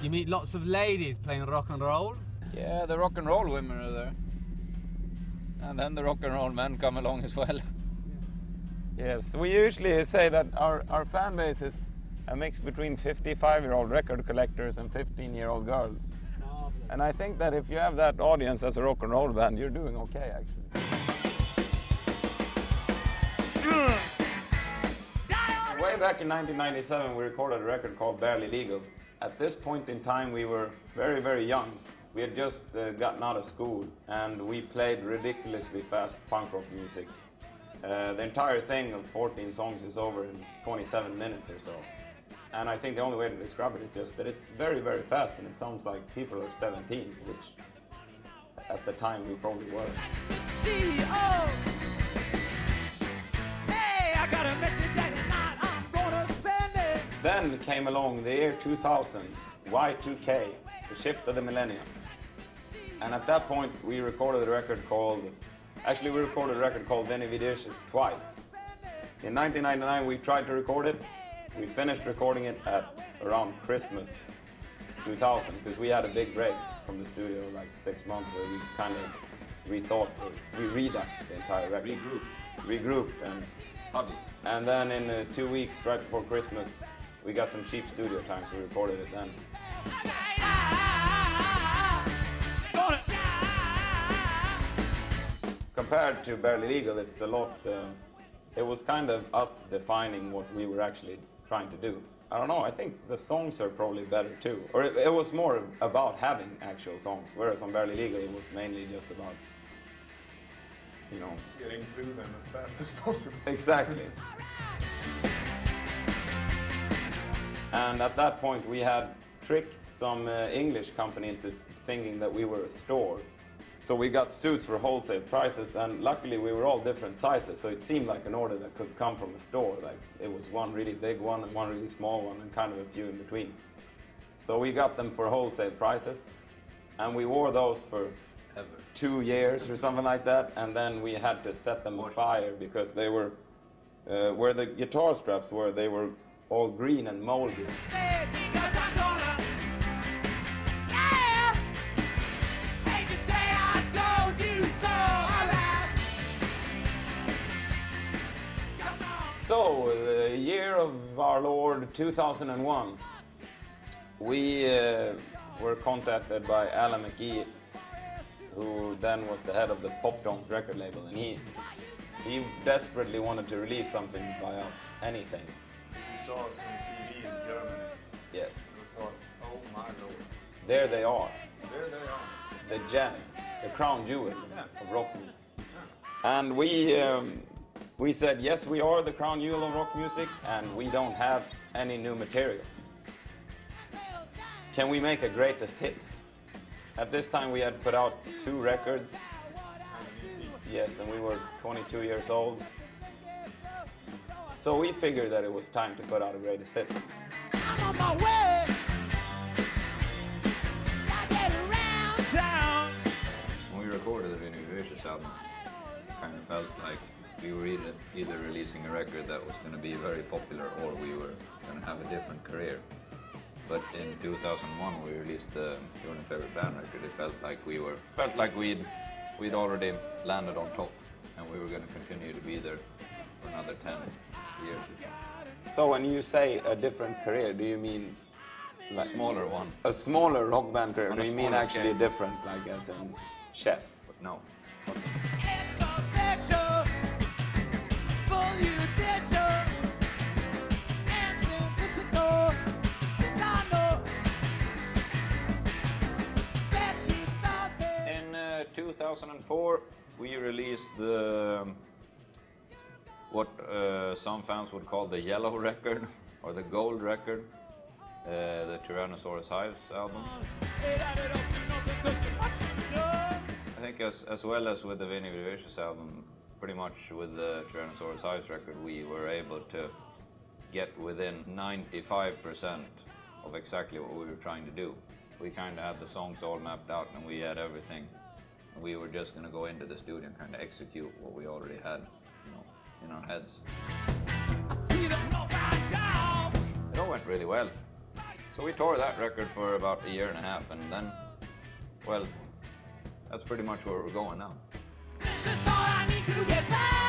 you meet lots of ladies playing rock and roll? Yeah, the rock and roll women are there. And then the rock and roll men come along as well. Yes, we usually say that our fan base is a mix between 55-year-old record collectors and 15-year-old girls. And I think that if you have that audience as a rock and roll band, you're doing okay, actually. Way back in 1997, we recorded a record called Barely Legal. At this point in time, we were very, very young. We had just gotten out of school, and we played ridiculously fast punk rock music. The entire thing of 14 songs is over in 27 minutes or so. And I think the only way to describe it is just that it's very, very fast, and it sounds like people are 17, which at the time we probably were. CEO. Hey, I got a message that tonight I'm gonna spend it. Then came along the year 2000, Y2K, the shift of the millennium. And at that point we recorded a record called Veni Vidi Vicis twice. In 1999 we tried to record it. We finished recording it at around Christmas 2000 because we had a big break from the studio, like 6 months, where we kind of rethought, we reduxed the entire record. Regrouped and huddled. And then in 2 weeks, right before Christmas, we got some cheap studio time, so we recorded it then. Compared to Barely Legal, it's a lot, it was kind of us defining what we were actually trying to do. I don't know, I think the songs are probably better too. Or it was more about having actual songs, whereas on Barely Legal it was mainly just about, you know... getting through them as fast as possible. Exactly. And at that point we had tricked some English company into thinking that we were a store. So we got suits for wholesale prices, and luckily we were all different sizes, so it seemed like an order that could come from a store. Like it was one really big one and one really small one and kind of a few in between. So we got them for wholesale prices, and we wore those for 2 years or something like that, and then we had to set them on fire because they were, where the guitar straps were, they were all green and moldy. So, the year of our Lord 2001, we were contacted by Alan McGee, who then was the head of the Pop Tones record label, and he desperately wanted to release something by us, anything. You saw us on TV in Germany. Yes. We thought, oh my lord. There they are. There they are. The gem, the crown jewel of rock music. Yeah. And we said, yes, we are the crown jewel of rock music, and we don't have any new material. Can we make a greatest hits? At this time we had put out 2 records. Yes, and we were 22 years old. So we figured that it was time to put out a greatest hits. I'm on my way. I get around town. When we recorded the Veni Vidi Vicis album, it kind of felt like we were either releasing a record that was going to be very popular, or we were going to have a different career. But in 2001, we released the Your Favorite Band record. It felt like we'd already landed on top, and we were going to continue to be there for another 10 years or so. So when you say a different career, do you mean like a smaller one? A smaller rock band career? Do you mean actually different, like as in chef? But no. In 2004, we released what some fans would call the yellow record, or the gold record, the Tyrannosaurus Hives album. I think as well as with the Veni Vidi Vicis album, pretty much with the Tyrannosaurus Hives record, we were able to get within 95% of exactly what we were trying to do. We kind of had the songs all mapped out, and we had everything. We were just going to go into the studio and kind of execute what we already had, in our heads. It all went really well. So we tore that record for about a year and a half, and then, well, that's pretty much where we're going now. This is all I need to get by.